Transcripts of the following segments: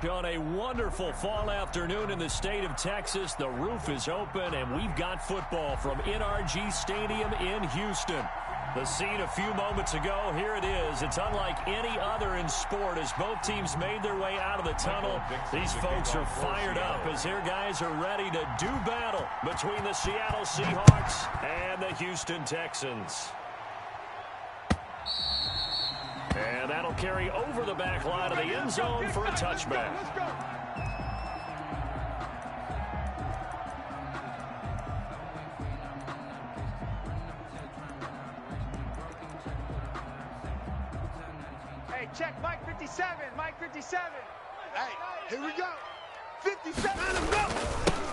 On a wonderful fall afternoon in the state of Texas, the roof is open, and we've got football from NRG Stadium in Houston. The scene a few moments ago, here it is. It's unlike any other in sport as both teams made their way out of the tunnel. These folks are fired up as their guys are ready to do battle between the Seattle Seahawks and the Houston Texans. And that'll carry over the back line of the end zone for a touchback. Hey, check Mike 57, Mike 57. Hey, here we go. 57,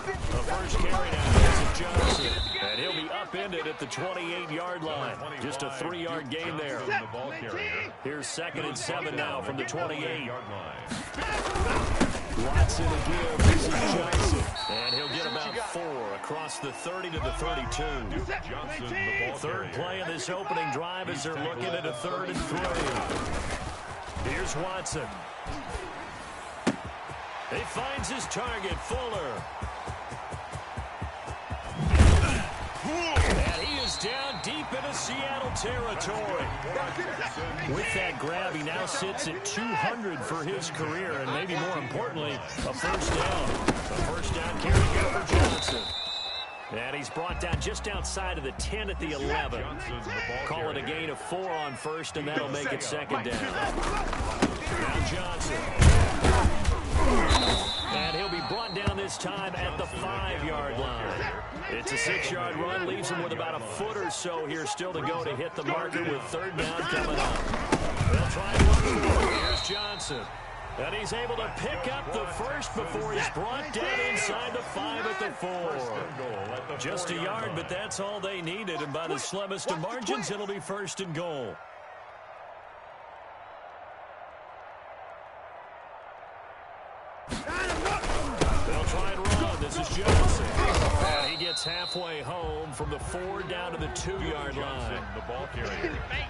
the first carry now is Johnson, and he'll be upended at the 28-yard line. Just a 3-yard gain there. Here's 2nd and 7 now from the 28. Watson again. This is Johnson, and he'll get about 4 across the 30 to the 32. Third play of this opening drive as they're looking at a 3rd and 3. Here's Watson. He finds his target, Fuller. And he is down deep into Seattle territory. With that grab, he now sits at 200 for his career, and maybe more importantly, a first down. A first down carry here for Johnson. And he's brought down just outside of the 10 at the 11. Call it a gain of 4 on first, and that'll make it 2nd down. Now Johnson. And he'll be brought down this time at the 5-yard line. It's a 6-yard run, leaves him with about a foot or so here still to go to hit the marker with 3rd down coming up. They'll try and run. Here's Johnson. And he's able to pick up the first before he's brought down inside the 5 at the 4. Just a yard, but that's all they needed. And by the slimmest of margins, it'll be 1st and goal. They'll try and run. This is Johnson. And he gets halfway home from the 4 down to the 2-yard line.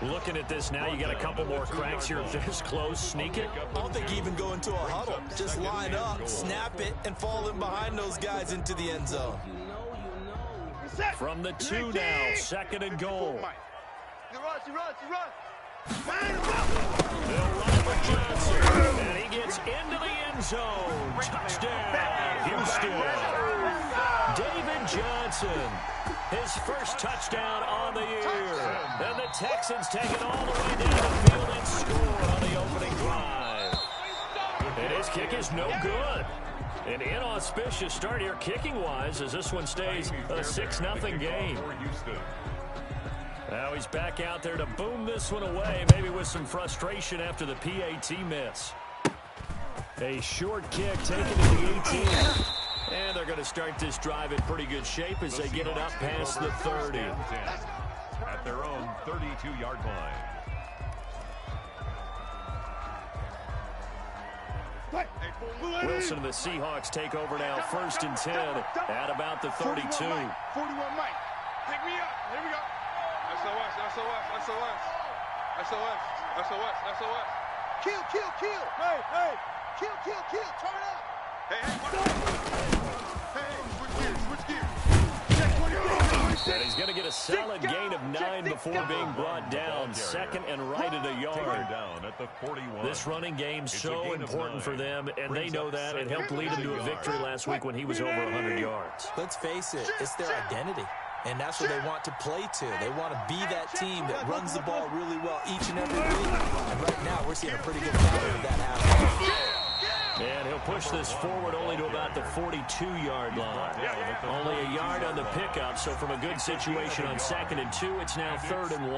Looking at this now, you got a couple more cracks here. This close, sneak it. I don't think even go into a huddle. Just line up, snap it, and fall in behind those guys into the end zone. From the 2 now, 2nd and goal. He runs. They'll run with Johnson, and he gets into the end zone. Touchdown, Houston. David Johnson, his first touchdown on the year. And the Texans take it all the way down the field and score on the opening drive. And his kick is no good. An inauspicious start here kicking-wise as this one stays a 6-0 game. Now he's back out there to boom this one away, maybe with some frustration after the PAT miss. A short kick taken to the 18. And they're going to start this drive in pretty good shape as they get it up past the 30. At their own 32-yard line. Wilson and the Seahawks take over now, 1st and 10 at about the 32. 41 Mike. Pick me up. Here we go. SOS. Kill. Hey. Kill. Turn up. Hey, switch gears. And he's going to get a solid gain of 9 before being brought down. 2nd and right at a yard. Down at the 41. This running game's so important for them, and they know that. It helped lead them to a victory last week when he was over 100 yards. Let's face it, it's their identity. And that's what they want to play to. They want to be that team that runs the ball really well each and every week. And right now, we're seeing a pretty good pattern of that happening. And he'll push this forward only to about the 42-yard line. Only a yard on the pickup, so from a good situation on 2nd and 2, it's now 3rd and 1.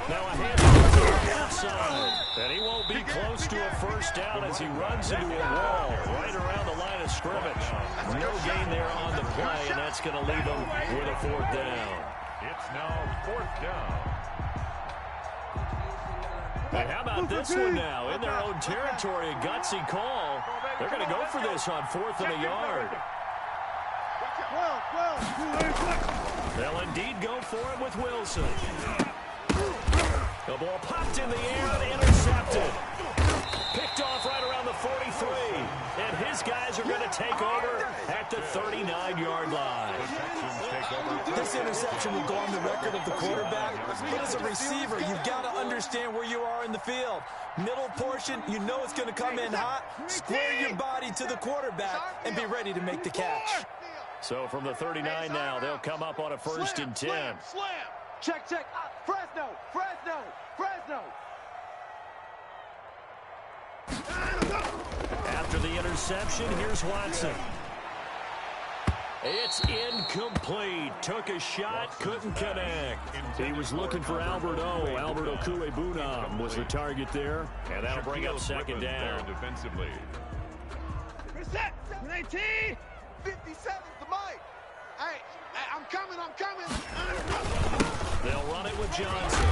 Now a handoff to the outside. And he won't be close to a first down as he runs into a wall right around the line of scrimmage. No gain there on the play, and that's going to leave him with a 4th down. It's now 4th down. And how about this one now? In their own territory, a gutsy call. They're going to go for this on 4th and a yard. They'll indeed go for it with Wilson. The ball popped in the air and intercepted. Picked off right around the 43. And his guys are going to take over at the 39-yard line. This interception will go on the record of the quarterback, but as a receiver, you've got to understand where you are in the field. Middle portion, you know it's going to come in hot. Square your body to the quarterback and be ready to make the catch. So from the 39 now, they'll come up on a 1st and 10. Slam. Check. Fresno. After the interception, here's Watson. It's incomplete. Took a shot, couldn't connect. He was looking for Alberto. Alberto Cuebunam was the target there, and that'll bring up 2nd down. Defensively. Reset. 19. 57 to Mike. Hey, I'm coming. They'll run it with Johnson.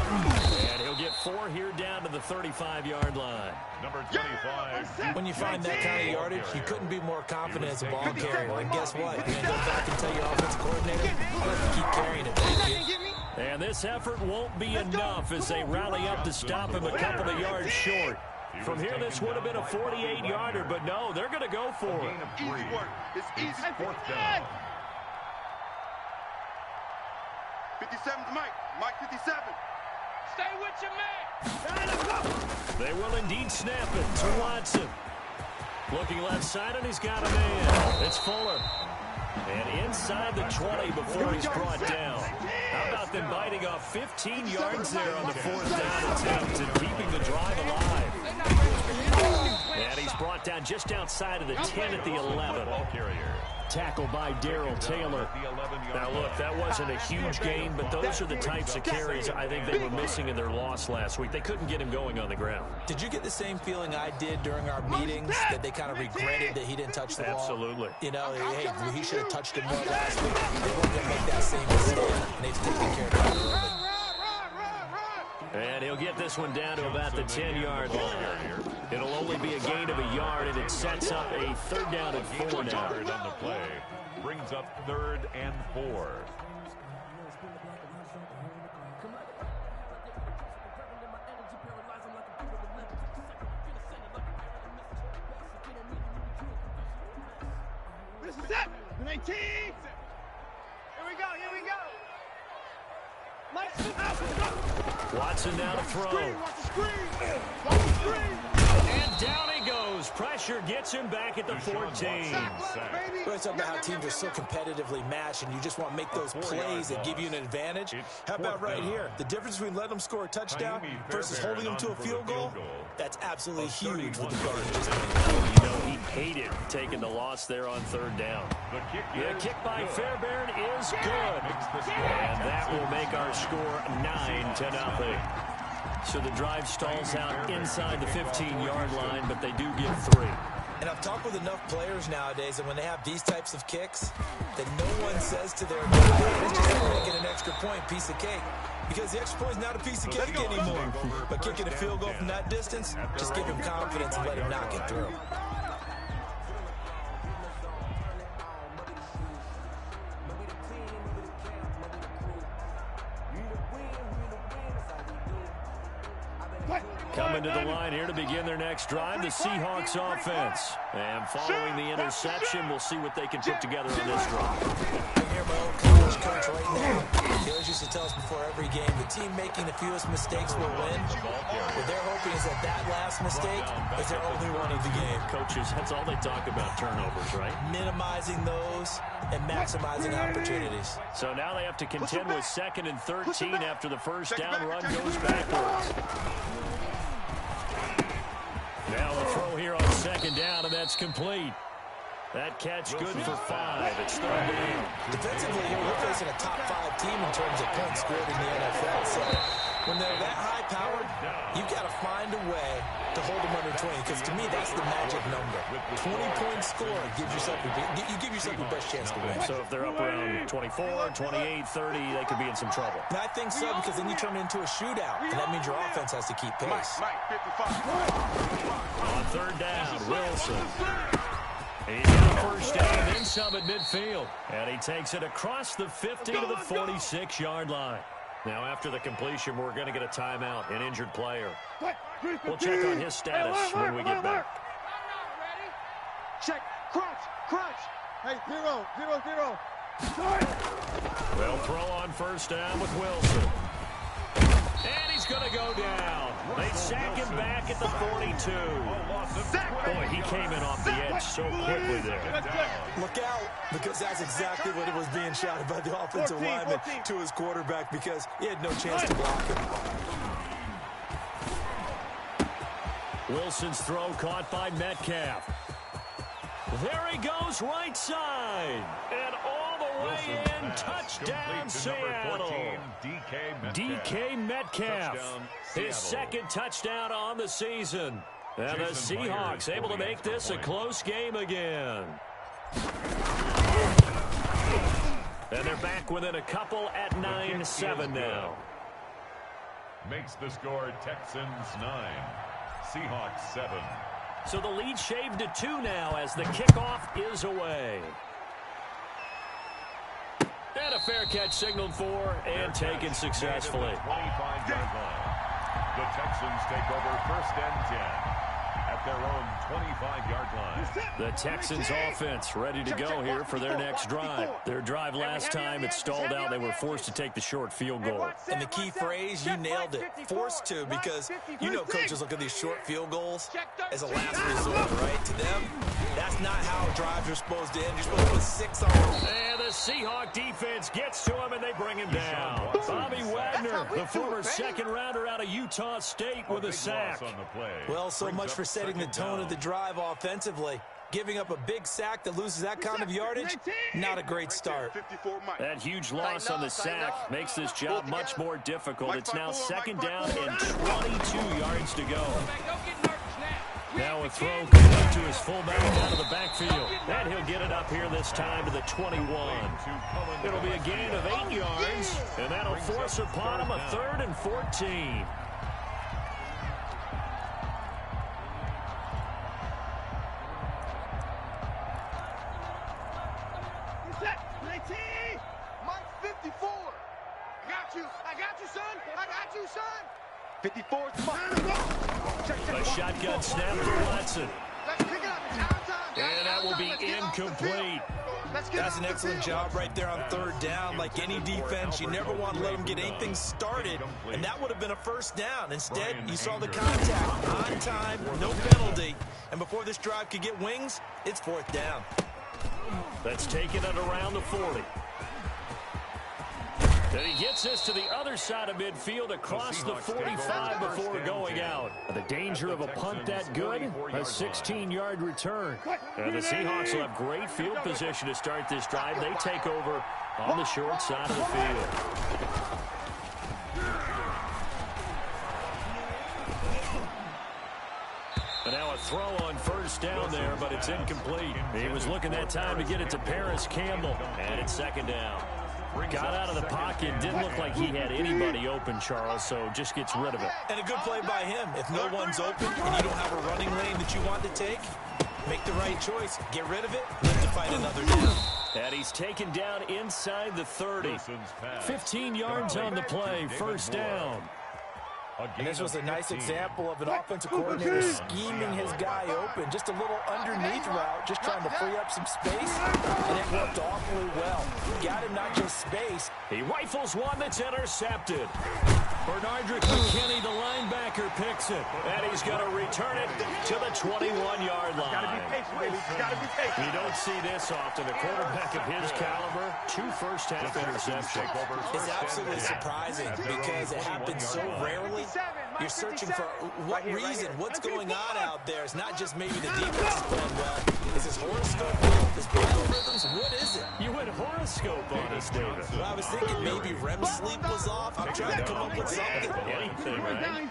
And he'll get 4 here down to the 35-yard line. Number 25. When you find that kind of yardage, you couldn't be more confident as a ball carrier. And guess what? You're going to go back and tell your offensive coordinator, I'll let you keep carrying it. Thank you. And this effort won't be enough as they rally up to stop him a couple of yards short. From here, this would have been a 48-yarder, but no, they're going to go for it. Easy work. It's easy. 4th down. 57 to Mike. Mike 57. Stay with your man. They will indeed snap it to Watson. Looking left side, and he's got a man. It's Fuller. And inside the 20 before he's brought down. How about them biting off 15 yards there on the 4th down attempt and keeping the drive alive? And he's brought down just outside of the 10 at the 11. Ball carrier. Tackled by Darrell Taylor. Now, look, that wasn't a huge gain, but those are the types of carries I think they were missing in their loss last week. They couldn't get him going on the ground. Did you get the same feeling I did during our meetings, that they kind of regretted that he didn't touch the ball? Absolutely. You know, hey, he should have touched it more last week. They weren't going to make that same mistake, and they've taken care of it early. And he'll get this one down to about the 10-yard line. It'll only be a gain of a yard, and it sets up a 3rd down and 4 now. On the play. Brings up 3rd and 4. This is it. 19. Here we go. Watson now to throw. Watch the screen. And down he goes. Pressure gets him back at the 14. Well, it's about how teams are so competitively matched, and you just want to make those plays that give you an advantage. How about right here? The difference between letting them score a touchdown versus holding them to a field goal, that's absolutely huge with the guard just made. You know, he hated taking the loss there on 3rd down. The kick by Fairbairn is good. And that will make our score 9-0. So the drive stalls out inside the 15-yard line, but they do get 3. And I've talked with enough players nowadays that when they have these types of kicks, that no one says to their guy, it's just going to get an extra point, piece of cake. Because the extra point is not a piece of cake anymore. But kicking a field goal from that distance, just give him confidence and let him knock it through. Coming to the line here to begin their next drive, the Seahawks offense. And following the interception, we'll see what they can put together on this drive. I hear my old college coach right now. He always used to tell us before every game, the team making the fewest mistakes will win. What they're hoping is that last mistake is their only one of the game. Coaches, that's all they talk about, turnovers, right? Minimizing those and maximizing opportunities. So now they have to contend with 2nd and 13 after the 1st down run goes backwards. Now the throw here on 2nd down, and that's complete. That catch good for 5. It's 3rd down. Defensively, we're facing a top 5 team in terms of points scored in the NFL. So when they're that high-powered, you've got to find a way to hold them under 20. Because to me, that's the magic number. 20-point score gives yourself your best chance to win. So if they're up around 24, 28, 30, they could be in some trouble. And I think so, because then you turn it into a shootout, and that means your offense has to keep pace. Mike 55. On 3rd down, Wilson. He's got a first down and then some at midfield. And he takes it across the 50 to the 46-yard line. Now, after the completion, we're going to get a timeout, an injured player. We'll check on his status when we get back. Check. Crunch. Hey, 0. They'll throw on first down with Wilson. And he's going to go down. They sack him back at the 42. Boy, he came in off the edge so quickly there. Look out, because that's exactly what it was being shouted by the offensive lineman to his quarterback, because he had no chance to block him. Wilson's throw caught by Metcalf. There he goes, right side. And all the way in, touchdown Seattle. DK Metcalf, his second touchdown on the season. And the Seahawks able to make this a close game again. And they're back within a couple at 9-7 now. Makes the score Texans 9, Seahawks 7. So the lead shaved to 2 now as the kickoff is away. And a fair catch signaled for and taken successfully. 25-yard line. The Texans take over first and 10 at their own 25-yard line. The Texans offense ready to go here for their next drive. Their drive last time, it stalled out. They were forced to take the short field goal. And the key phrase, you nailed it, forced to, because you know coaches look at these short field goals as a last resort, right? To them, that's not how drives are supposed to end. You're supposed to put 6 on them. And the Seahawk defense gets to him, and they bring him down. Bobby Wagner, the former second-rounder out of Utah State, with a sack. Well, so much for setting the tone of the drive offensively. Giving up a big sack that loses that kind of yardage, not a great start. That huge loss on the sack makes this job much more difficult. It's now second down and 22 yards to go. Now a throw coming up to his fullback out of the backfield. And he'll get it up here this time to the 21. It'll be a gain of 8 yards, and that'll force upon him a 3rd and 14. Mike 54. I got you, son. 54 is mine. A shotgun snap for Watson. And that will be incomplete. That's an excellent job right there on 3rd down. Like any defense, you never want to let them get anything started, and that would have been a first down. Instead, you saw the contact on time, no penalty, and before this drive could get wings, it's 4th down. That's taken it around the 40. And he gets this to the other side of midfield across the 45 before going out. The danger of a punt that good, a 16-yard return. And the Seahawks will have great field position to start this drive. They take over on the short side of the field. And now a throw on first down there, but it's incomplete. He was looking that time to get it to Paris Campbell. And it's second down. Got out of the pocket. Didn't look like he had anybody open, Charles, so just gets rid of it. And a good play by him. If no one's open and you don't have a running lane that you want to take, make the right choice. Get rid of it. Live to fight another down. And he's taken down inside the 30. 15 yards on the play. First down. And this was a nice example of an offensive coordinator scheming his guy open. Just a little underneath route, just trying to free up some space, and it worked awfully well. Got him not just space. He rifles one that's intercepted. Bernardrick McKinney, the linebacker, picks it. And he's going to return it to the 21-yard line. Gotta be patient, baby. Gotta be patient. You don't see this often. A quarterback of his caliber, 2 first-half interceptions. It's absolutely surprising because it happens so rarely. You're searching for what reason, what's going on out there. It's not just maybe the defense is playing well. Is this horoscope? Is rhythms? What is it? You went horoscope on us, David. Well, I was thinking maybe REM sleep was off. I'm trying to come up with something. Anything, right?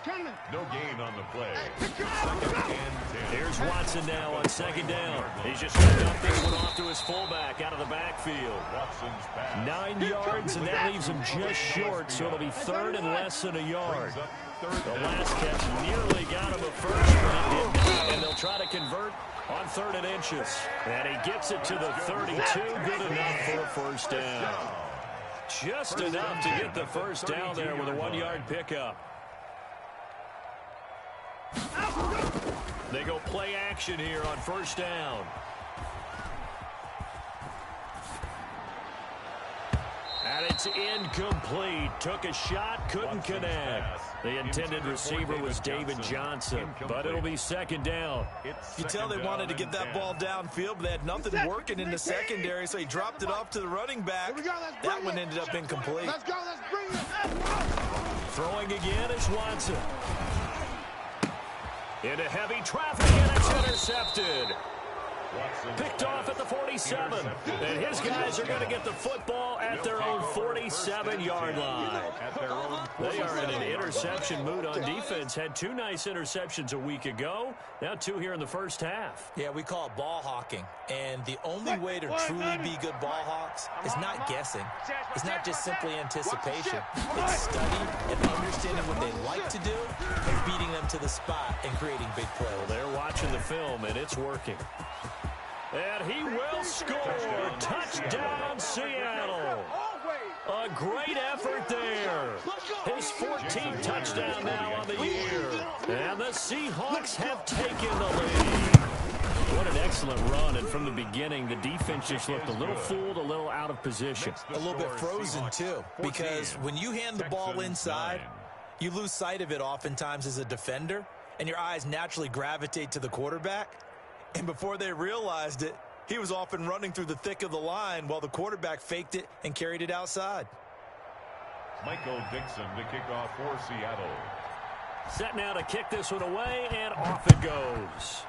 No gain on the play. 2nd and 10. Here's Watson now on second down. He's just going to dump this one off to his fullback out of the backfield. Watson's pass. 9 yards, and that leaves him just short, so it'll be 3rd and less than a yard. The last catch nearly got him a first, but it did not, and they'll try to convert on 3rd and inches. And he gets it to the 32. Good enough for a first down. Just enough to get the first down there with a 1-yard pickup. They go play action here on first down. And it's incomplete. Took a shot, couldn't connect. The intended receiver was David Johnson, but it'll be 2nd down. You tell they wanted to get that ball downfield, but they had nothing working in the secondary, so he dropped it off to the running back. That one ended up incomplete. Let's go, let's bring it. Throwing again is Watson. Into heavy traffic, and it's intercepted. Picked off at the 47. And his guys are going to get the football at their own 47-yard line. They are in an interception mood on defense. Had 2 nice interceptions a week ago. Now 2 here in the first half. Yeah, we call it ball hawking. And the only way to truly be good ball hawks is not guessing. It's not just simply anticipation. It's study and understanding what they like to do and beating them to the spot and creating big plays. Well, they're watching the film, and it's working. And he will score. Touchdown, Seattle. A great effort there. His 14th touchdown now on the year. And the Seahawks have taken the lead. What an excellent run. And from the beginning, the defense just looked a little fooled, a little out of position. A little bit frozen, too. Because when you hand the ball inside, you lose sight of it oftentimes as a defender, and your eyes naturally gravitate to the quarterback. And before they realized it, he was off and running through the thick of the line while the quarterback faked it and carried it outside. Michael Dixon to kick off for Seattle. Set now to kick this one away, and off it goes.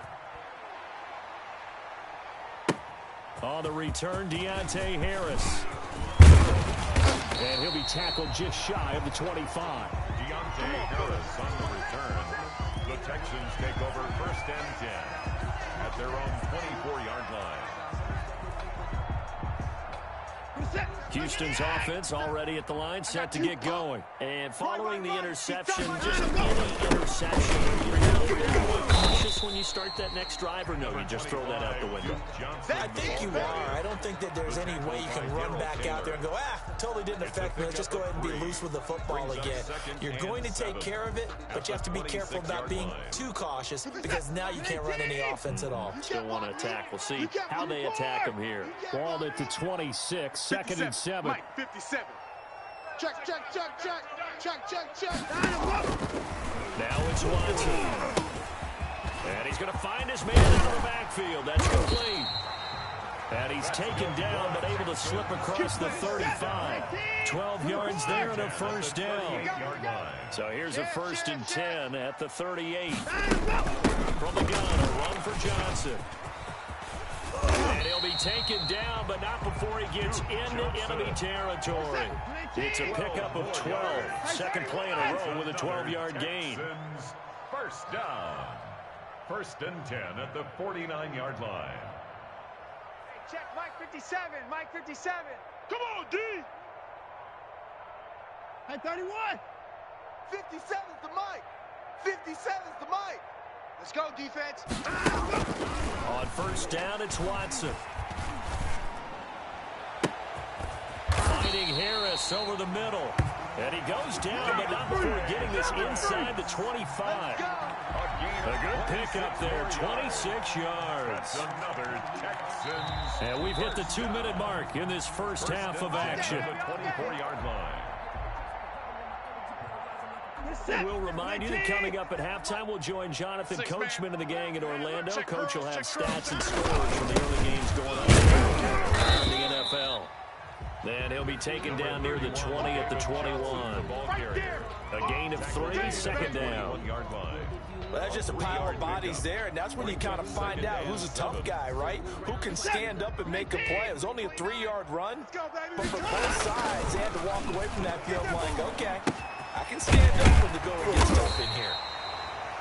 On the return, Deontay Harris. And he'll be tackled just shy of the 25. Deontay Harris on the return. The Texans take over 1st and 10 at their own 24-yard line. Houston's offense already at the line, set to get going. And following the interception, just any interception, you're cautious when you start that next drive, or no, you just throw that out the window? I think you are. I don't think that there's any way you can run back out there and go, totally didn't affect me. Let's just go ahead and be loose with the football again. You're going to take care of it, but you have to be careful about being too cautious because now you can't run any offense at all. Still want to attack. We'll see how they attack him here. Ball at the 26, 2nd and 7. Mike, 57. Check, check, check, check. Check, check, check. Now it's Watson. And he's going to find his man out of the backfield. That's complete. And he's taken down, but able to slip across the 35. 12 yards there and a first down. So here's a 1st and 10 at the 38. From the gun, a run for Johnson. And he'll be taken down, but not before he gets into enemy territory. It's a pickup of 12. 2nd play in a row with a 12-yard gain. First down. 1st and 10 at the 49-yard line. Check, Mike 57, Mike 57. Come on, D. Hey, 31. 57's the Mike. 57's the Mike. Let's go, defense. On first down, it's Watson. Finding Harris over the middle. And he goes down, but not before getting this inside the 25. A good pickup there, 26 yards. Another Texans. And we've hit the 2-minute mark in this first half of action. The 24-yard line. And we'll remind you that coming up at halftime, we'll join Jonathan Coachman and the gang in Orlando. Coach will have stats and scores from the early games going on in the NFL. Then he'll be taken down near the 20 at the 21. A gain of 3, 2nd down. Well, that's just a pile of bodies there, and that's when you kind of find out who's a tough guy, right? Who can stand up and make a play. It was only a 3-yard run, but for both sides, they had to walk away from that field like, okay, I can stand up when the going gets tough in here.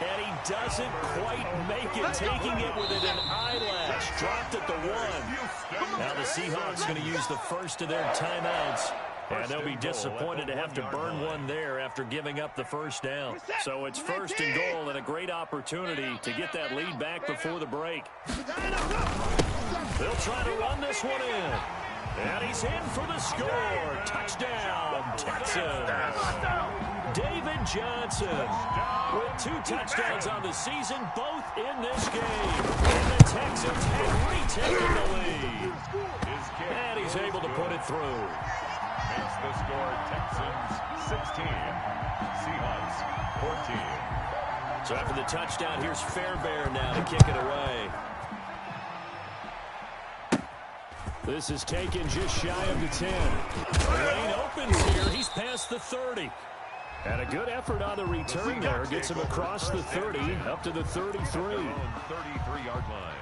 And he doesn't quite make it, taking it within an eyelash. Dropped at the 1. Now the Seahawks going to use the first of their timeouts And they'll be disappointed to have to burn one there after giving up the first down. So it's first and goal and a great opportunity to get that lead back before the break. They'll try to run this one in. And he's in for the score. Touchdown, Texans. David Johnson with 2 touchdowns on the season, both in this game. And the Texans have retaken the lead. And he's able to put it through. Makes the score Texans 16, Seahawks 14. So after the touchdown, here's Fairbairn now to kick it away. This is taken just shy of the 10. The lane opens here. He's past the 30. And a good effort on the return there. Gets him across the 30 up to the 33. 33-yard line.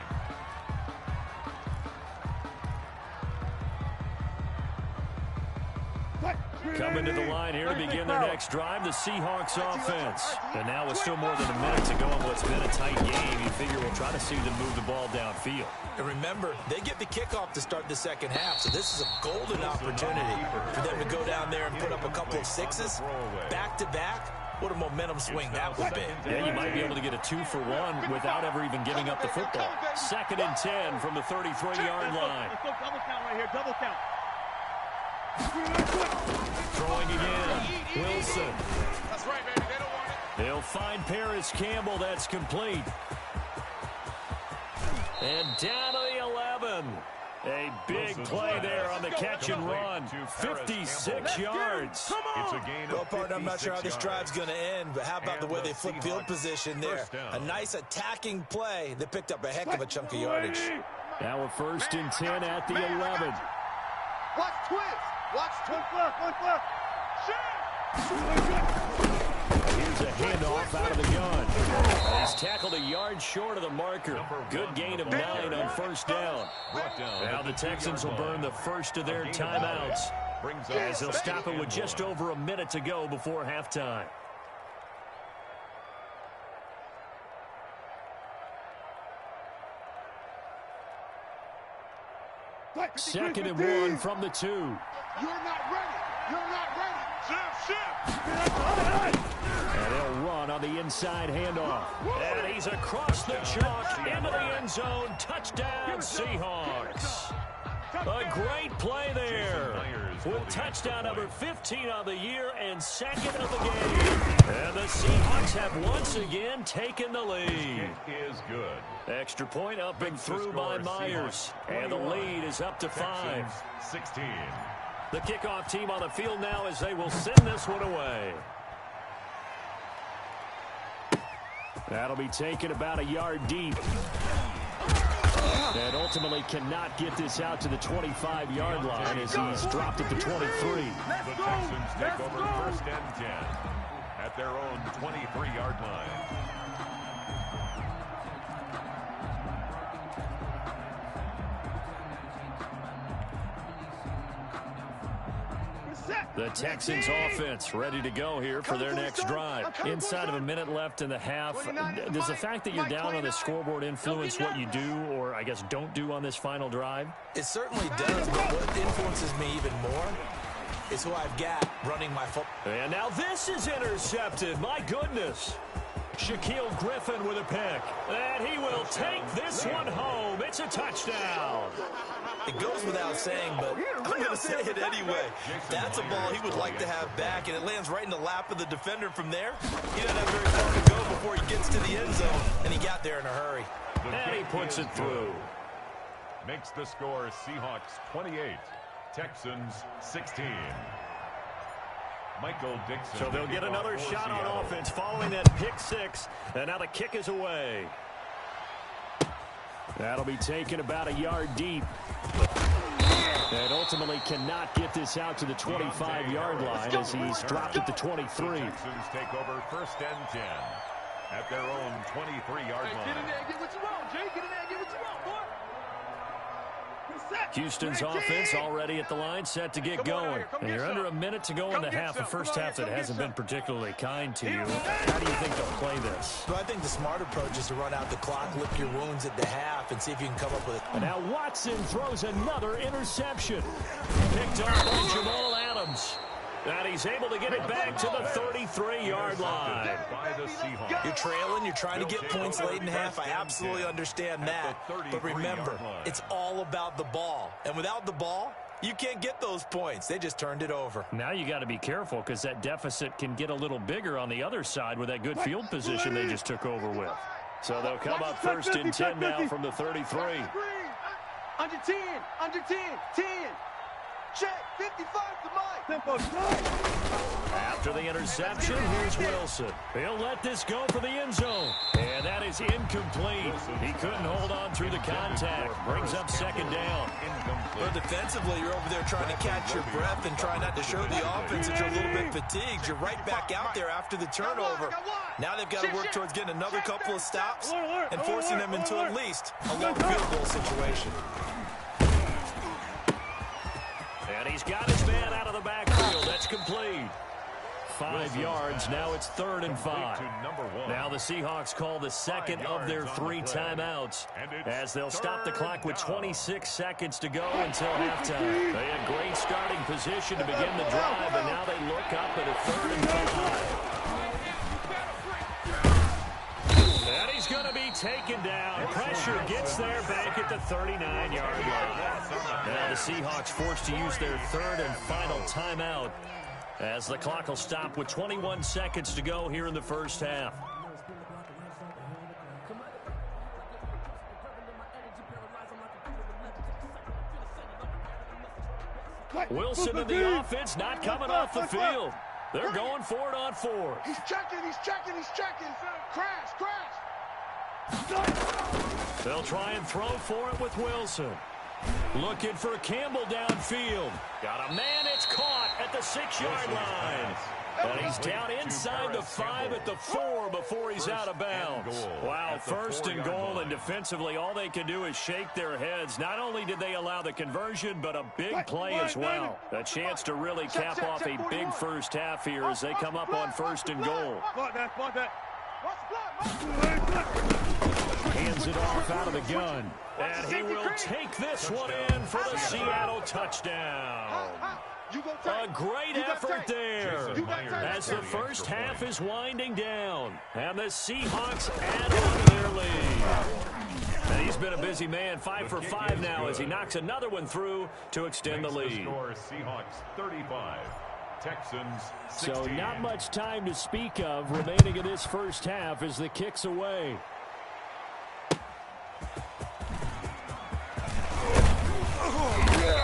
Coming to the line here to begin their next drive, the Seahawks offense. And now with still more than a minute to go in what's been a tight game, you figure we'll try to see them move the ball downfield. And remember, they get the kickoff to start the second half, so this is a golden opportunity for them to go down there and put up a couple of sixes back-to-back. What a momentum swing that would be. Yeah, you might be able to get a 2-for-1 without ever even giving up the football. 2nd and 10 from the 33-yard line. Let's go double count right here, double count. Throwing again. Wilson. That's right, baby. They don't want it. He'll find Paris Campbell. That's complete. And down to the 11. A big play there on the catch and run. 56 yards. Well, partner, I'm not sure how this drive's going to end, but how about the way they flip field position there? A nice attacking play that picked up a heck of a chunk of yardage. Now a 1st and 10 at the 11. Watch twist. Watch twist. One flip. Here's a handoff out of the gun. And he's tackled a yard short of the marker. Good gain of 9 on 1st down. Now the Texans will burn the first of their timeouts, as they'll stop it with just over a minute to go before halftime. Second and 1 from the 2. You're not ready. You're not ready. And they'll run on the inside handoff. And he's across the chalk into the end zone. Touchdown, Seahawks. A great play there. With touchdown number 15 on the year and 2nd of the game. And the Seahawks have once again taken the lead. Is good. Extra point up and through by Myers. And the lead is up to 5. 16. The kickoff team on the field now as they will send this one away. That'll be taken about a yard deep. And ultimately cannot get this out to the 25-yard line as he's dropped at the 23. The Texans take over 1st and 10 at their own 23-yard line. The Texans offense ready to go here for their next drive. Inside of a minute left in the half. Does the fact that you're down on the scoreboard influence what you do, or I guess don't do on this final drive? It certainly does, but what influences me even more is who I've got running my football. And now this is intercepted. My goodness. Shaquille Griffin with a pick. And he will take this one home. It's a touchdown. It goes without saying, but I'm going to say it anyway. That's a ball he would like to have back, and it lands right in the lap of the defender from there. He doesn't have very far to go before he gets to the end zone, and he got there in a hurry. And he puts it through. Makes the score Seahawks 28, Texans 16. Michael Dixon. So they'll get another shot on offense following that pick 6, and now the kick is away. That'll be taken about a yard deep. And ultimately cannot get this out to the 25-yard line as he's dropped at the 23. The Texans take over 1st and 10 at their own 23-yard line. Get in there and get what you want, Jay. Get in there and get what you want, boy. Houston's offense already at the line, set to get going. And you're under a minute to go in the half, a first half that hasn't been particularly kind to you. How do you think they'll play this? So I think the smart approach is to run out the clock, lick your wounds at the half, and see if you can come up with it. And now Watson throws another interception. Picked off by Jamal Adams. comes. And he's able to get it back to the 33-yard line. You're trailing. You're trying to get points late in half. I absolutely understand that. But remember, it's all about the ball. And without the ball, you can't get those points. They just turned it over. Now you got to be careful because that deficit can get a little bigger on the other side with that good field position they just took over with. So they'll come up first and 10 now from the 33. Under 10, under 10, 10. Check, 55 to Mike. After the interception, here's Wilson. He'll let this go for the end zone. And that is incomplete. He couldn't hold on through the contact. Brings up second down. Well, defensively, you're over there trying to catch your breath and try not to show the offense that you're a little bit fatigued. You're right back out there after the turnover. Now they've got to work towards getting another couple of stops and forcing them into at least a long field goal situation. And he's got his man out of the backfield. That's complete. 5 yards. Now it's 3rd and 5. Now the Seahawks call the second of their 3 timeouts as they'll stop the clock with 26 seconds to go until halftime. They had great starting position to begin the drive, and now they look up at a 3rd and 5. And he's going to be taken down. Pressure gets there back at the 39-yard line. Now the Seahawks forced to use their 3rd and final timeout as the clock will stop with 21 seconds to go here in the first half. Wilson and the offense not coming off the field. They're going for it on 4. He's checking, he's checking, he's checking. Crash, crash. They'll try and throw for it with Wilson. Looking for Campbell downfield. Got a man, it's caught at the 6-yard line. And he's down inside the 5 at the 4 before he's out of bounds. Wow, 1st and goal, and defensively all they can do is shake their heads. Not only did they allow the conversion, but a big play as well. A chance to really cap off a big first half here as they come up on 1st and goal. Hands it off out of the gun. And he will take this one in for the Seattle touchdown. A great effort there as the first half is winding down. And the Seahawks add on to their lead. And he's been a busy man, 5 for 5 now as he knocks another one through to extend the lead. Seahawks 35. Texans 16. So not much time to speak of remaining in this first half as the kick's away.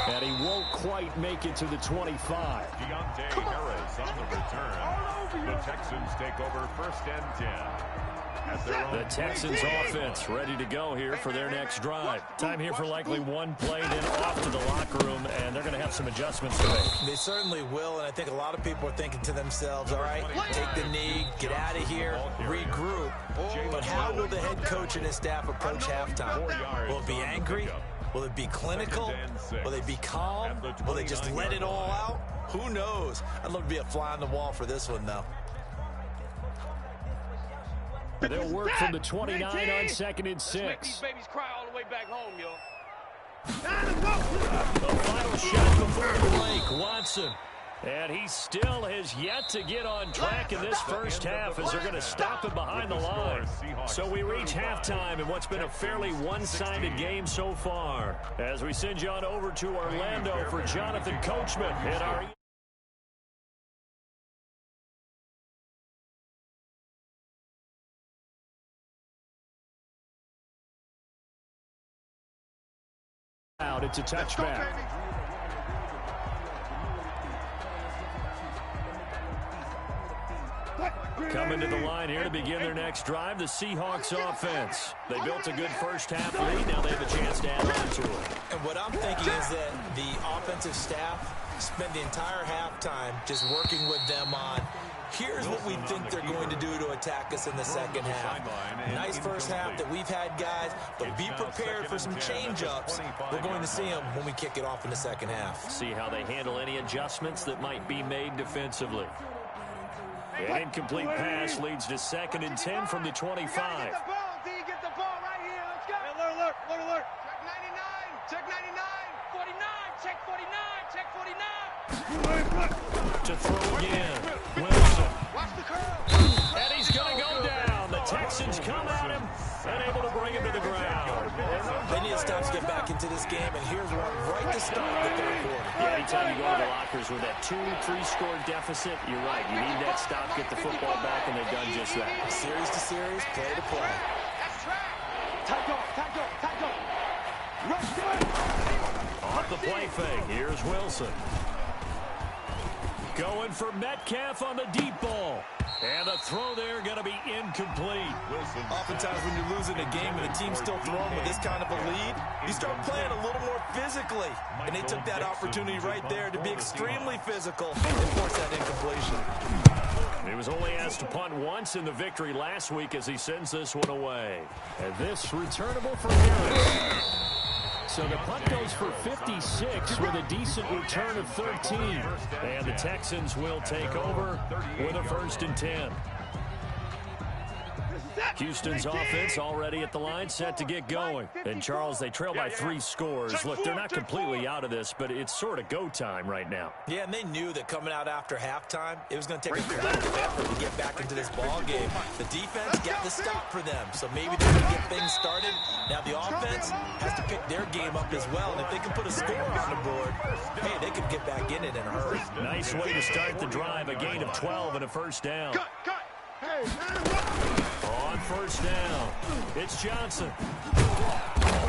And he won't quite make it to the 25. Deontay Harris on the return. The Texans take over 1st and 10. The Texans offense ready to go here for their next drive. Time here for likely one play, then off to the locker room, and they're going to have some adjustments to make. They certainly will, and I think a lot of people are thinking to themselves, all right, take the knee, get out of here, regroup. But how will the head coach and his staff approach halftime? Will it be angry? Will it be clinical? Will they be calm? Will they just let it all out? Who knows? I'd love to be a fly on the wall for this one, though. They'll work from the 29 on 2nd and 6. Babies cry all the way back home, yo. The final shot before the break, Watson. And he still has yet to get on track in this first half as they're going to stop him behind the line. So we reach halftime in what's been a fairly one-sided game so far. As we send you on over to Orlando for Jonathan Coachman in our... It's a touchback. Coming to the line here to begin their next drive, the Seahawks offense. They built a good first half lead. Now they have a chance to add on to it. And what I'm thinking is that the offensive staff spent the entire halftime just working with them on, here's what we think they're going to do to attack us in the second half. Nice first half that we've had, guys, but be prepared for some change-ups. We're going to see them when we kick it off in the second half. See how they handle any adjustments that might be made defensively. An incomplete pass leads to 2nd and 10 from the 25. Get the ball, D. Get the ball right here. Let's go. Alert, alert, alert, alert. Check 99. Check 99. 49. check 49, check 49. To throw again. Wilson. Watch the curl. And he's going to go down. The Texans come at him and able to bring him to the ground. They need to stop to get back into this game, and here's one right to start the third quarter. Yeah, anytime you go to the lockers with that 2-3 score deficit, you're right. You need that stop, get the football back, and they've done just that. Series to series, play to play. That's track. Tight go, tight go, tight go. Rush, Off the play fake, here's Wilson. Going for Metcalf on the deep ball. And the throw there going to be incomplete. Wilson. Oftentimes when you're losing a game and the team's still throwing with this kind of a lead, you start playing a little more physically. And they took that opportunity right there to be extremely physical and force that incompletion. He was only asked to punt once in the victory last week as he sends this one away. And this returnable for Harris. So the punt goes for 56 with a decent return of 13. And the Texans will take over with a 1st and 10. Houston's offense already at the line, set to get going. And, Charles, they trail by 3 scores. Look, they're not completely out of this, but it's sort of go time right now. Yeah, and they knew that coming out after halftime, it was going to take a collective effort to get back into this ball game. The defense got the stop for them, so maybe they're going to get things started. Now the offense has to pick their game up as well, and if they can put a score on the board, hey, they could get back in it in a hurry. Nice way to start the drive, a gain of 12 and a 1st down. On 1st down, it's Johnson.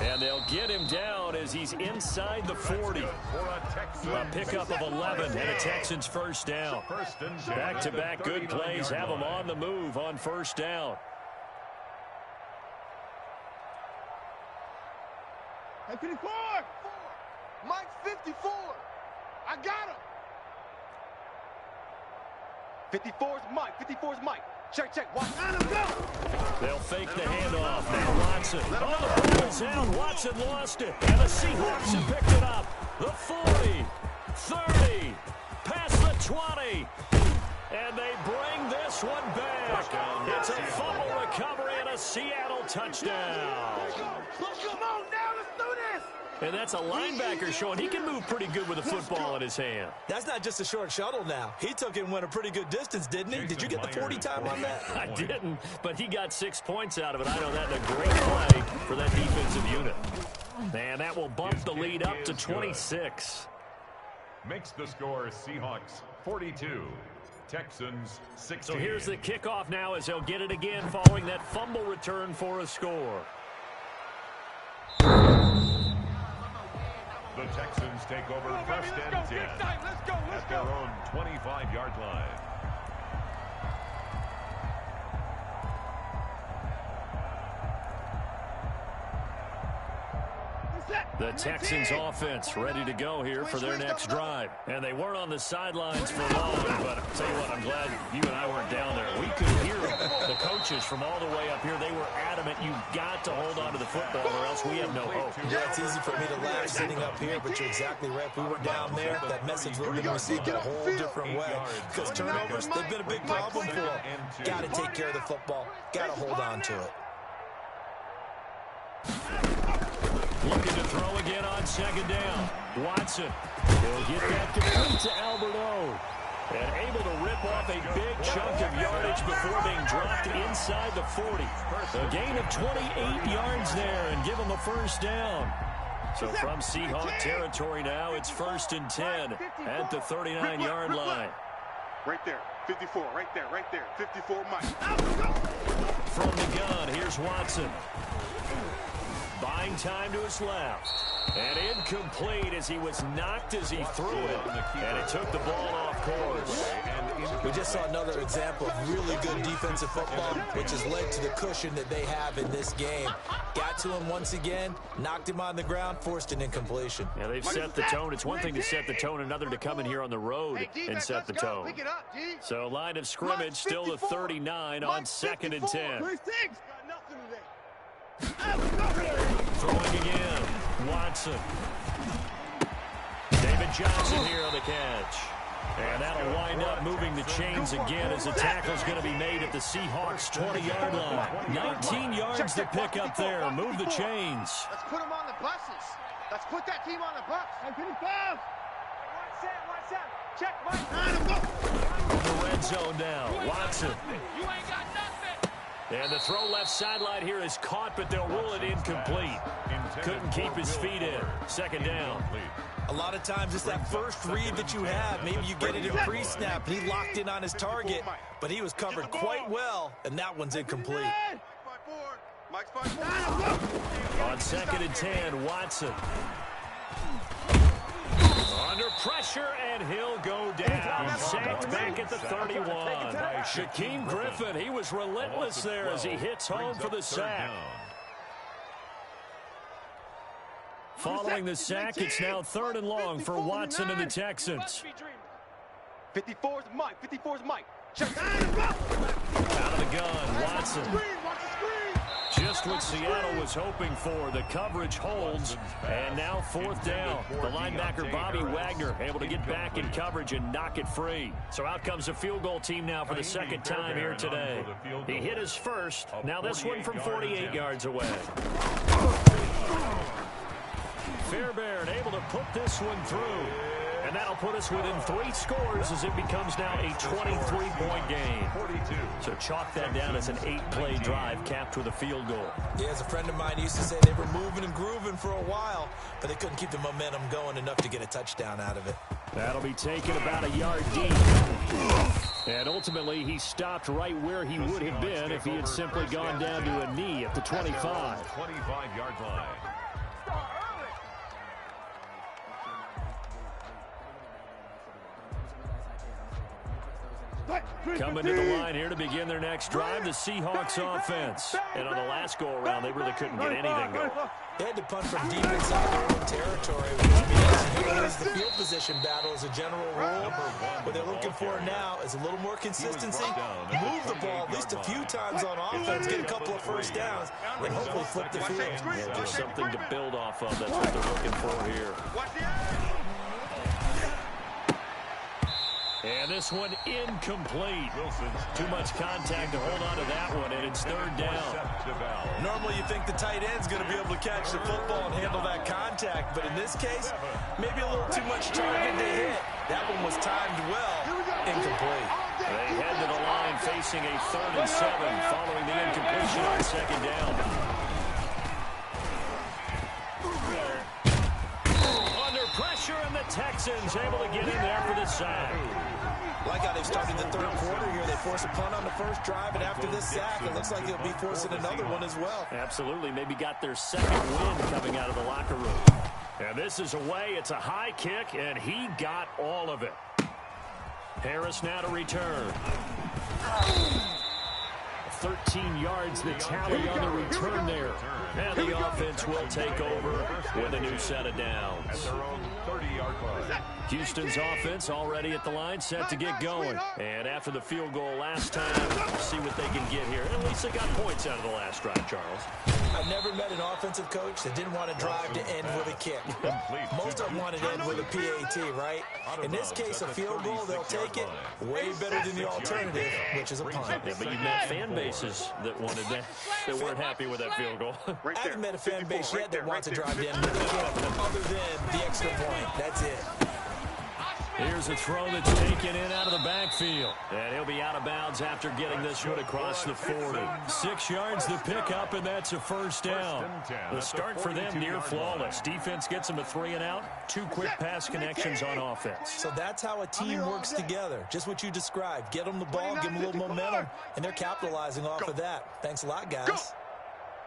And they'll get him down as he's inside the 40. A pickup of 11 and a Texans 1st down. Back-to-back good plays have them on the move on 1st down. Hey, 54! Mike 54! I got him! 54's Mike, 54's Mike. Check, watch. They'll fake the handoff. Now Watson. Oh, the ball's out. Watson lost it. And the Seahawks have picked it up. The 40, 30, past the 20. And they bring this one back. It's a fumble recovery and a Seattle touchdown. Come on now, let's do this. And that's a linebacker showing he can move pretty good with a football in his hand. That's not just a short shuttle now. He took it and went a pretty good distance, didn't he? Did you get the 40 time on that? I didn't, but he got 6 points out of it. I know that's a great play for that defensive unit. And that will bump the lead up to 26. Makes the score Seahawks 42. Texans 16. So here's the kickoff now as they'll get it again following that fumble return for a score. The Texans take over 1st and 10 at their own 25-yard line. The Texans offense ready to go here for their next drive. And they weren't on the sidelines for long, but I'll tell you what, I'm glad you and I weren't down there. We could hear the coaches from all the way up here. They were adamant, you've got to hold on to the football or else we have no hope. Yeah, it's easy for me to laugh sitting up here, but you're exactly right. If we were down there, that message would have been received in a whole different way. Because turnovers, they've been a big problem for them. Got to take care of the football. Got to hold on to it. Looking to throw again on 2nd down. Watson. He'll get that complete to Alberto. And able to rip off a big chunk of yardage before being dropped inside the 40. A gain of 28 yards there and give him a 1st down. So from Seahawk territory now, it's 1st and 10 at the 39-yard line. Right there, 54, right there, 54 Mike. From the gun, here's Watson. Buying time to his left. And incomplete as he was knocked as he threw it. And it took the ball off course. We just saw another example of really good defensive football, which has led to the cushion that they have in this game. Got to him once again, knocked him on the ground, forced an incompletion. Yeah, they've set the tone. It's one thing to set the tone, another to come in here on the road and set the tone. So line of scrimmage, still the 39 on 2nd and 10. Throwing again, Watson. David Johnson here on the catch. And that'll wind up moving the chains again as the tackle's going to be made at the Seahawks' 20-yard line. 19 yards to pick up there. Move the chains. Let's put them on the buses. Let's put that team on the bus. Hey, 55. Watch that. Check, Mike. The red zone now. Watson. You ain't got nothing. And the throw left sideline here is caught, but they'll rule it incomplete. Couldn't keep his feet in. Second down. A lot of times it's that first read that you have. Maybe you get it in pre-snap. He locked in on his target, but he was covered quite well, and that one's incomplete. Mike's 5-4. On 2nd and 10, Watson. Under pressure, and he'll go down. Sacked back at the 31. Shaquem Griffin, he was relentless there as he hits home for the sack. Following the sack, it's now 3rd and long for Watson and the Texans. 54's Mike. 54's Mike. Check. Out of the gun, Watson. Just what Seattle was hoping for. The coverage holds, and now 4th down. The linebacker, Bobby Wagner, able to get back in coverage and knock it free. So out comes a field goal team now for the 2nd time here today. He hit his first. Now this one from 48 yards away. Fairbairn able to put this one through. And that'll put us within 3 scores as it becomes now a 23-point game. So chalk that down as an 8-play drive capped with a field goal. Yeah, as a friend of mine used to say, they were moving and grooving for a while, but they couldn't keep the momentum going enough to get a touchdown out of it. That'll be taken about a yard deep. And ultimately, he stopped right where he would have been if he had simply gone down to a knee at the 25. 25-yard line. Coming to the line here to begin their next drive, the Seahawks offense. And on the last go-around, they really couldn't get anything going. They had to punt from deep inside their own territory, which means they lose the field position battle as a general rule. What they're looking for now is a little more consistency, move the ball at least a few times on offense, get a couple of first downs, and hopefully flip the field. Yeah, just something to build off of. That's what they're looking for here. And this one incomplete. Too much contact to hold on to that one, and it's 3rd down. Normally you think the tight end's going to be able to catch the football and handle that contact, but in this case, maybe a little too much target to hit. That one was timed well. Incomplete. They head to the line facing a 3rd and 7 following the incompletion on 2nd down. Under pressure, and the Texans able to get in there for the sack. Like how they've started the 3rd quarter here. They force a punt on the first drive, and after this sack, it looks like they'll be forcing another one as well. Absolutely. Maybe got their 2nd win coming out of the locker room. And this is away. It's a high kick, and he got all of it. Harris now to return. 13 yards the tally on the return there. And the offense will take over with a new set of downs. At their own 30-yard line. Houston's offense already at the line, set to get going. And after the field goal last time, we'll see what they can get here. At least they got points out of the last drive, Charles. I've never met an offensive coach that didn't want to drive to end with a kick. Most of them want to end with a PAT, right? In this case, a field goal, they'll take it. Way better than the alternative, which is a punt. Yeah, but you met fan bases that wanted that, that weren't happy with that field goal. I haven't met a fan base yet that wants to drive to end with a kick, other than the extra point. That's it. Here's a throw that's taken in out of the backfield. And he'll be out of bounds after getting this one across the 40. 6 yards to pick up, and that's a 1st down. The start for them near flawless. Defense gets them a 3 and out. 2 quick pass connections on offense. So that's how a team works together. Just what you described. Get them the ball, give them a little momentum, and they're capitalizing off of that. Thanks a lot, guys.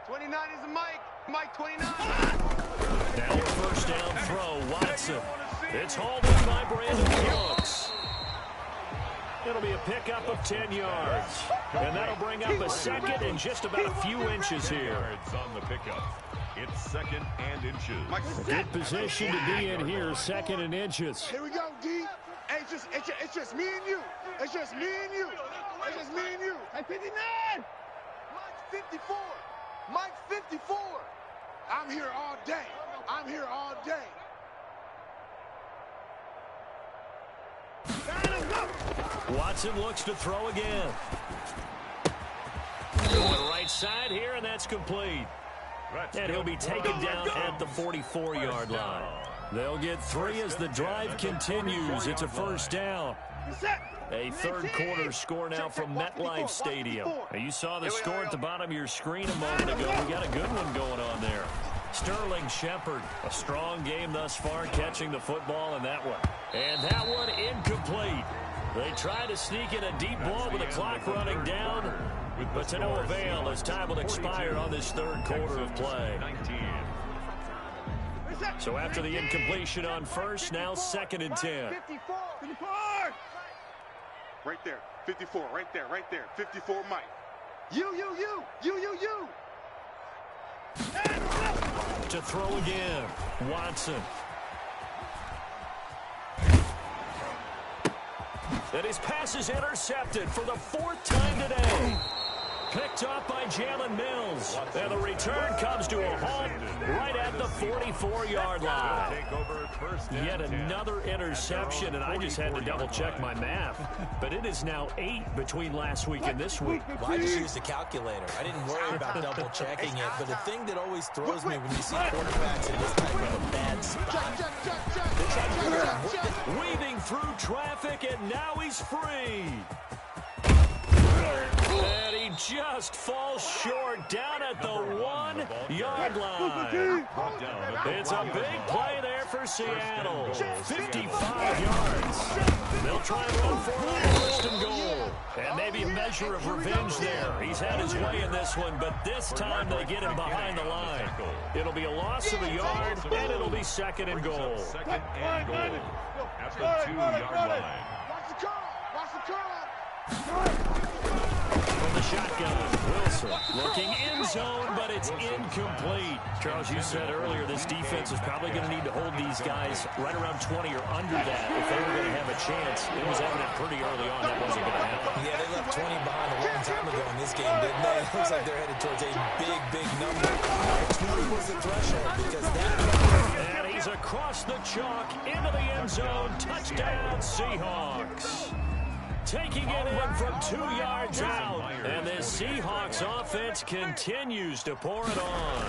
29 is the Mike. Mike 29. Now a 1st down throw. Watson. It's hauled in by Brandon Cooks. It'll be a pickup of 10 yards. And that'll bring up a 2nd and just about a few inches here. On the pickup. It's 2nd and inches. A good position to be in here, 2nd and inches. Here we go, D. Hey, it's just me and you. It's just me and you. It's just me and you. Hey, 59. Mike 54. Mike 54. I'm here all day. I'm here all day. Watson looks to throw again. On the right side here, and that's complete. And he'll be taken down at the 44-yard line. They'll get 3 as the drive continues. It's a first down. A third quarter score now from MetLife Stadium. You saw the score at the bottom of your screen a moment ago. We got a good one going on there. Sterling Shepard, a strong game thus far, catching the football in that one. And that one incomplete. They try to sneak in a deep ball with the clock running down, but to no avail as time will expire on this third quarter of play. So after the incompletion on first, now 2nd and 10. Right there, 54, right there, 54, Mike. You. To throw again, Watson. And his pass is intercepted for the 4th time today. Picked off by Jalen Mills. And the return comes to a halt right at the 44-yard line. Yet another interception, and I just had to double-check my math. But it is now 8 between last week and this week. Well, I just used a calculator. I didn't worry about double-checking it. But the thing that always throws me when you see quarterbacks in this type of a bad spot, weaving through traffic, and now he's free. And he just falls short down at the 1-yard line. It's a big play there for Seattle. 55 yards. They'll try and run for it on 1st and goal. And maybe a measure of revenge there. He's had his way in this one, but this time they get him behind the line. It'll be a loss of a yard, and it'll be 2nd and goal. 2nd and goal at the 2-yard line. Watch the curl. From the shotgun, Wilson looking in zone, but it's incomplete. Charles, you said earlier this defense is probably going to need to hold these guys right around 20 or under that if they were going to have a chance. It was evident pretty early on that wasn't going to happen. Yeah, they left 20 behind a long time ago in this game, didn't they? It looks like they're headed towards a big number. 20 was the threshold because that number... And he's across the chalk into the end zone. Touchdown, Seahawks. Taking it in from 2 yards out. And this Seahawks offense continues to pour it on.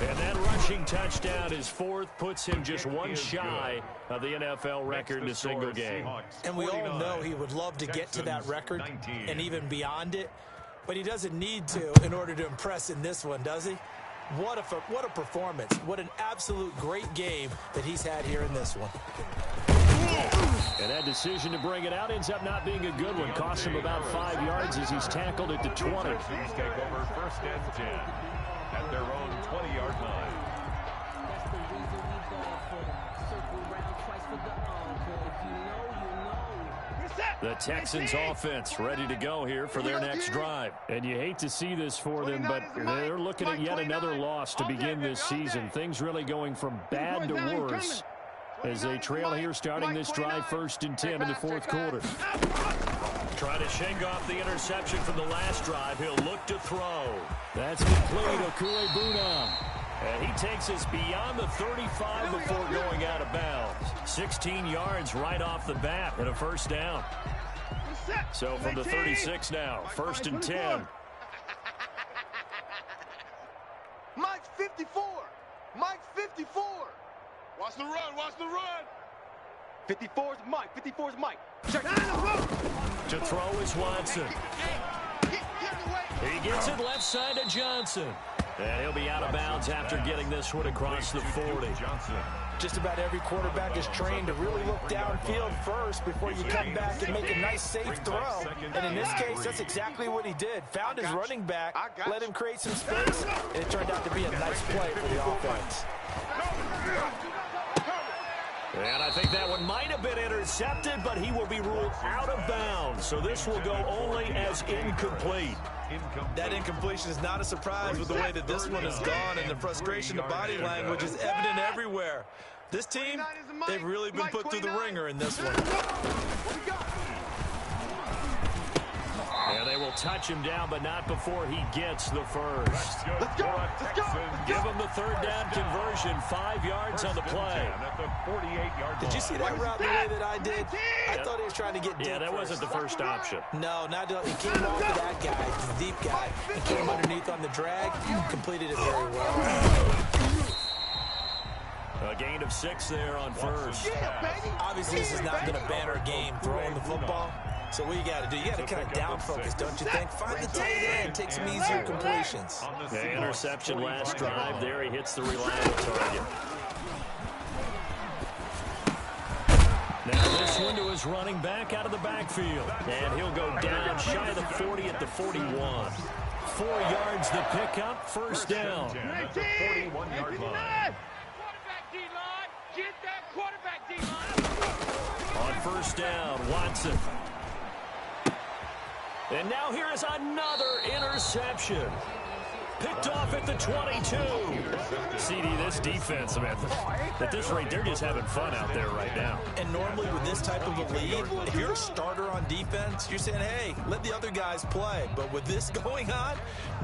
And that rushing touchdown, his 4th, puts him just one shy of the NFL record in a single game. And we all know he would love to get to that record and even beyond it. But he doesn't need to in order to impress in this one, does he? What a performance. What an absolute great game that he's had here in this one. And that decision to bring it out ends up not being a good one. Costs him about 5 yards as he's tackled at the 20. Texans take over 1st and 10 at their own 20-yard line. The Texans offense ready to go here for their next drive. And you hate to see this for them, but they're looking at yet another loss to begin this season. Things really going from bad to worse as they trail here starting this drive 1st and 10 in the 4th quarter. Trying to shake off the interception from the last drive. He'll look to throw. That's complete. Okuebuna. And he takes us beyond the 35 before going out of bounds. 16 yards right off the bat and a first down. So from the 36 now, 1st and 10. Mike's 54. Mike's 54. Watch the run. 54's Mike. 54's Mike. Check. To throw is Watson. He gets it left side to Johnson. And he'll be out of bounds after getting this one across the 40. Just about every quarterback is trained to really look downfield first before you come back and make a nice, safe throw. And in this case, that's exactly what he did. Found his running back, let him create some space, and it turned out to be a nice play for the offense. And I think that one might have been intercepted, but he will be ruled out of bounds. So this will go only as incomplete. That incompletion is not a surprise with the way that this one has gone, and the frustration, the body language is evident everywhere. This team, they've really been put through the ringer in this one. And they will touch him down, but not before he gets the first. Let's go. Let's go. Give him the third down conversion. 5 yards on the play. At the 48-yard Did you see that route the way that I did? I thought he was trying to get deep. Yeah, that wasn't the first option. No, not he came off of that guy, the deep guy, and came underneath on the drag. Completed it very well. A gain of 6 there on first. Obviously, this is not going to ban our game throwing the football. So what you got to do, you got to kind of down focus, don't you think? Find the tight end, take some easier completions. The interception last drive. There he hits the reliable target. Now this one to his running back out of the backfield. And he'll go down shy of the 40 at the 41. 4 yards the pickup, first down. At the 41-yard line. Get that quarterback, D-line. On first down, Watson. And now here is another interception. Picked off at the 22. CD, this defense, man, at this rate, they're just having fun out there right now. And normally with this type of a lead, if you're a starter on defense, you're saying, hey, let the other guys play. But with this going on,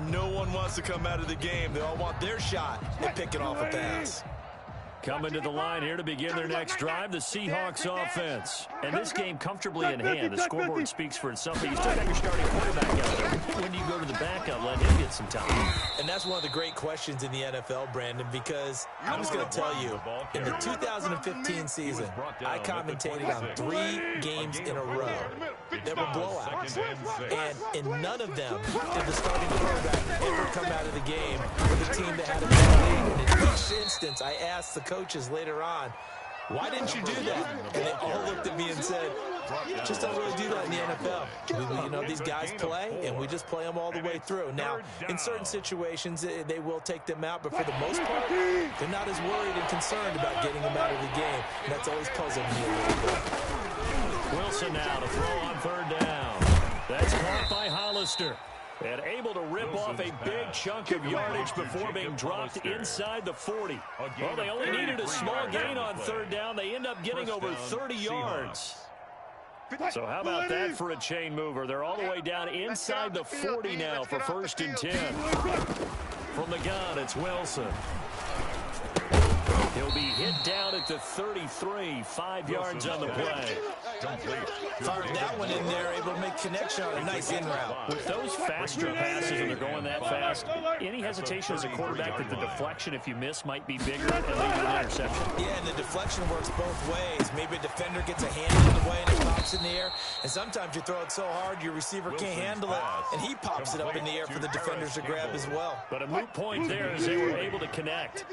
no one wants to come out of the game. They all want their shot at picking off a pass. Coming to the line here to begin their next drive, the Seahawks offense. And this game comfortably in hand. The scoreboard speaks for itself, but you still got your starting quarterback out there. When do you go to the backup, let him get some time? And that's one of the great questions in the NFL, Brandon, because I'm just going to tell you, in the 2015 season, I commentated on 3 games in a row that were blowouts. And in none of them did the starting quarterback ever come out of the game with a team that had a bad lead. And in each instance, I asked the coaches later on, why didn't you do that? And they all looked at me and said, just don't really do that in the NFL. You know, these guys play, and we just play them all the way through. Now, in certain situations, they will take them out, but for the most part, they're not as worried and concerned about getting them out of the game. And that's always puzzled me a little bit. Wilson now to throw on third down. That's caught by Hollister. And able to rip off a big chunk of yardage before being dropped inside the 40. Well, they only needed a small gain on third down. They end up getting over 30 yards. So how about that for a chain mover? They're all the way down inside the 40 now for first and 10. From the gun, it's Wilson. He'll be hit down at the 33, 5 yards on the play. Fired that one in there, able to make connection on a nice in route. With those faster passes and they're going that fast, any hesitation as a quarterback that the deflection, if you miss, might be bigger and lead to an interception? Yeah, and the deflection works both ways. Maybe a defender gets a hand in the way and it pops in the air, and sometimes you throw it so hard your receiver can't handle it, and he pops it up in the air for the defenders to grab as well. But a moot point there as they were able to connect.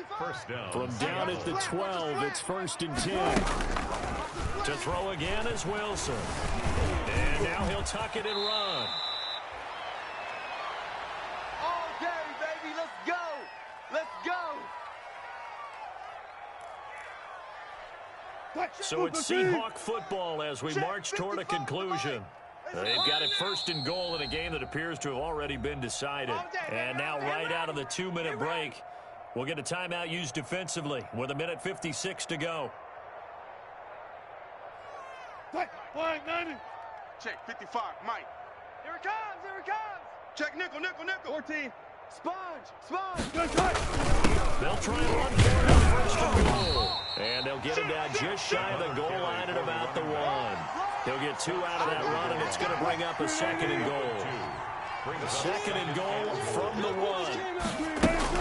From down at the 12, it's first and 10. To throw again is Wilson. And now he'll tuck it and run. All day, baby. Let's go. Let's go. So it's Seahawk football as we march toward a conclusion. They've got it first and goal in a game that appears to have already been decided. And now right out of the 2-minute break, we'll get a timeout used defensively with 1:56 to go. Check 55, Mike. Here it comes. Here it comes. Check nickel. 14. Sponge. They'll try and run for it on first and goal. And they'll get him down just shy of the goal line at about the 1. He'll get 2 out of that run, and it's going to bring up a second and goal. Second and goal from the 1.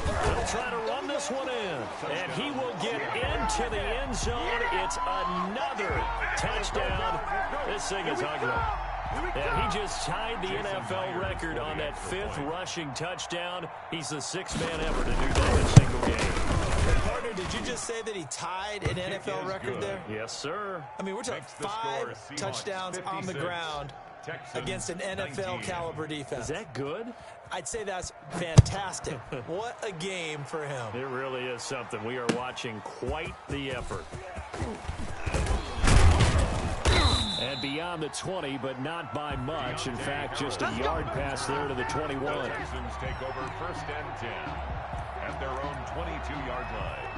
They'll try to run this one in, and he will get into the end zone. It's another touchdown. This thing is ugly. And he just tied the NFL record on that 5th rushing touchdown. He's the 6th man ever to do that in a single game. Partner, did you just say that he tied an NFL record there? Yes, sir. I mean, we're talking 5 touchdowns on the ground against an NFL caliber defense. Is that good? I'd say that's fantastic. What a game for him. It really is something. We are watching quite the effort. And beyond the 20, but not by much. In fact, just a yard pass there to the 21. The Texans take over first and 10 at their own 22-yard line.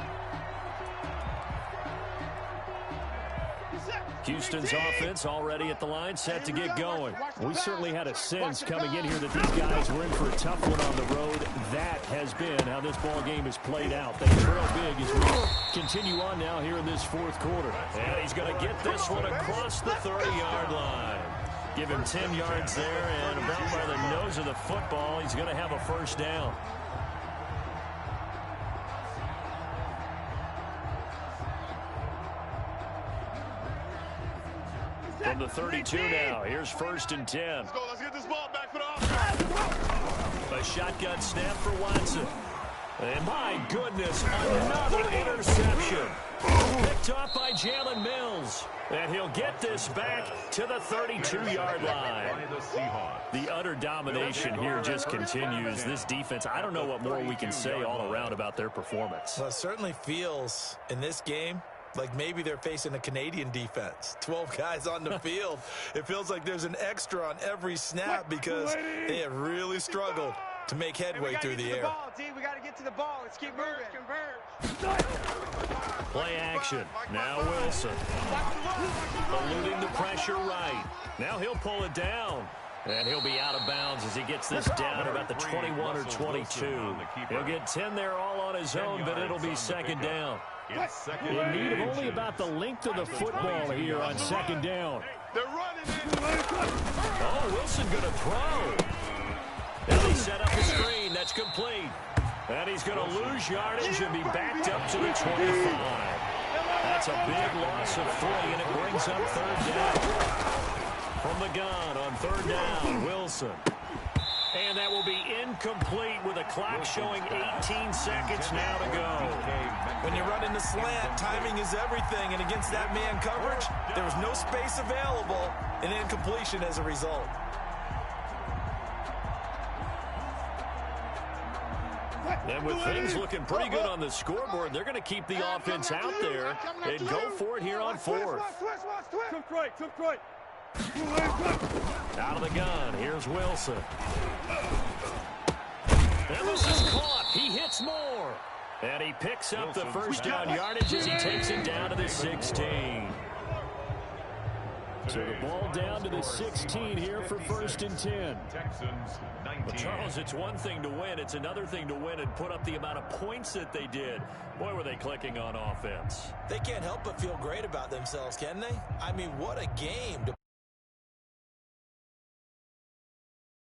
Houston's offense already at the line, set to get going. We certainly had a sense coming in here that these guys were in for a tough one on the road. That has been how this ball game has played out. They trail big as we continue on now here in this fourth quarter. And he's going to get this one across the 30-yard line. Give him 10 yards there, and about by the nose of the football, he's going to have a first down. From the 32 now, here's 1st and 10. Let's go. Let's get this ball back for the offense. A shotgun snap for Watson. And my goodness, another interception. Picked off by Jalen Mills. And he'll get this back to the 32-yard line. The utter domination here just continues. This defense, I don't know what more we can say all around about their performance. Well, it certainly feels in this game like maybe they're facing a Canadian defense. 12 guys on the field. It feels like there's an extra on every snap because they have really struggled to make headway through the air. We got to get to the ball. Let's keep moving. Play action. Now Wilson. Eluding the pressure right. Now he'll pull it down. And he'll be out of bounds as he gets this down at about the 21 or 22. He'll get 10 there all on his own, but it'll be 2nd down. In need of only about the length of the football here on 2nd down. They're running in. Oh, Wilson going to throw. And they set up the screen. That's complete. And he's going to lose yardage and be backed up to the 25. That's a big loss of 3, and it brings up 3rd down. From the gun on 3rd down, Wilson. And that will be incomplete with a clock showing 18 seconds now to go. When you're running the slant, timing is everything, and against that man coverage, there was no space available, and incompletion as a result. And with things looking pretty good on the scoreboard, they're going to keep the offense out there and go for it here on 4th. Out of the gun, here's Wilson. And this is caught. He hits more. And he picks up the first down yardage as he takes it down to the 16. So the ball down to the 16 here for 1st and 10. But Charles, it's one thing to win. It's another thing to win and put up the amount of points that they did. Boy, were they clicking on offense. They can't help but feel great about themselves, can they? I mean, what a game to